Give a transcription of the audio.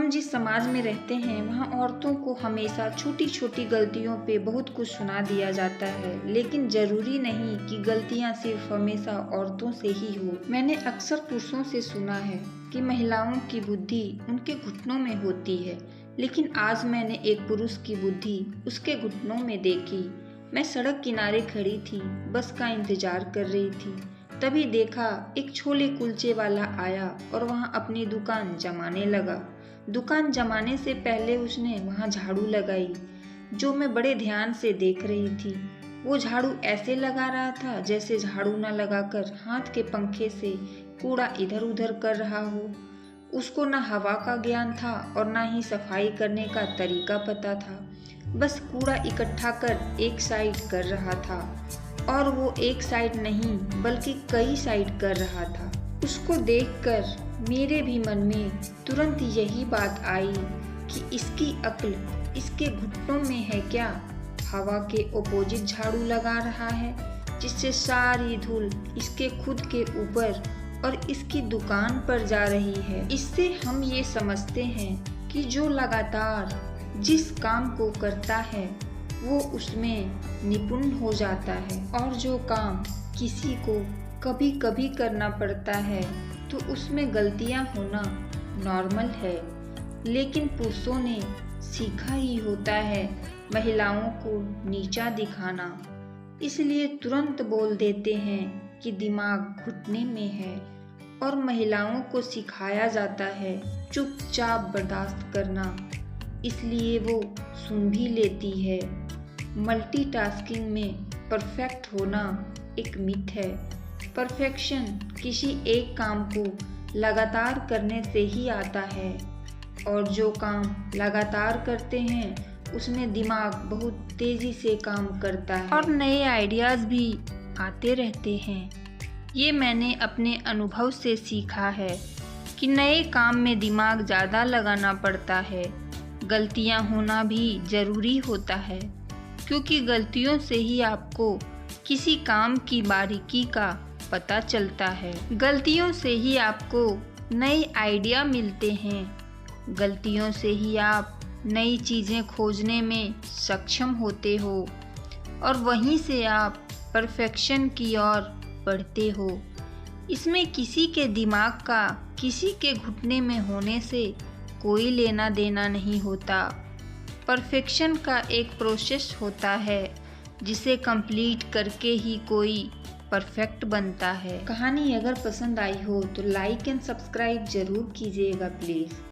हम जिस समाज में रहते हैं वहाँ औरतों को हमेशा छोटी छोटी गलतियों पे बहुत कुछ सुना दिया जाता है, लेकिन जरूरी नहीं कि गलतियाँ सिर्फ हमेशा औरतों से ही हो। मैंने अक्सर पुरुषों से सुना है कि महिलाओं की बुद्धि उनके घुटनों में होती है, लेकिन आज मैंने एक पुरुष की बुद्धि उसके घुटनों में देखी। मैं सड़क किनारे खड़ी थी, बस का इंतजार कर रही थी। तभी देखा एक छोले कुलचे वाला आया और वहाँ अपनी दुकान जमाने लगा। दुकान जमाने से पहले उसने वहाँ झाड़ू लगाई, जो मैं बड़े ध्यान से देख रही थी। वो झाड़ू ऐसे लगा रहा था जैसे झाड़ू न लगाकर हाथ के पंखे से कूड़ा इधर उधर कर रहा हो। उसको न हवा का ज्ञान था और न ही सफाई करने का तरीका पता था। बस कूड़ा इकट्ठा कर एक साइड कर रहा था, और वो एक साइड नहीं बल्कि कई साइड कर रहा था। उसको देखकर मेरे भी मन में तुरंत यही बात आई कि इसकी अक्ल इसके घुटनों में है क्या। हवा के ऑपोजिट झाड़ू लगा रहा है, जिससे सारी धूल इसके खुद के ऊपर और इसकी दुकान पर जा रही है। इससे हम ये समझते हैं कि जो लगातार जिस काम को करता है वो उसमें निपुण हो जाता है, और जो काम किसी को कभी कभी करना पड़ता है तो उसमें गलतियां होना नॉर्मल है। लेकिन पुरुषों ने सीखा ही होता है महिलाओं को नीचा दिखाना, इसलिए तुरंत बोल देते हैं कि दिमाग घुटने में है, और महिलाओं को सिखाया जाता है चुपचाप बर्दाश्त करना, इसलिए वो सुन भी लेती है। मल्टीटास्किंग में परफेक्ट होना एक मिथ है। परफेक्शन किसी एक काम को लगातार करने से ही आता है, और जो काम लगातार करते हैं उसमें दिमाग बहुत तेजी से काम करता है और नए आइडियाज़ भी आते रहते हैं। ये मैंने अपने अनुभव से सीखा है कि नए काम में दिमाग ज़्यादा लगाना पड़ता है। गलतियाँ होना भी ज़रूरी होता है, क्योंकि गलतियों से ही आपको किसी काम की बारीकी का पता चलता है। गलतियों से ही आपको नए आइडिया मिलते हैं। गलतियों से ही आप नई चीज़ें खोजने में सक्षम होते हो, और वहीं से आप परफेक्शन की ओर बढ़ते हो। इसमें किसी के दिमाग का किसी के घुटने में होने से कोई लेना देना नहीं होता। परफेक्शन का एक प्रोसेस होता है जिसे कंप्लीट करके ही कोई परफेक्ट बनता है। कहानी अगर पसंद आई हो तो लाइक एंड सब्सक्राइब जरूर कीजिएगा प्लीज़।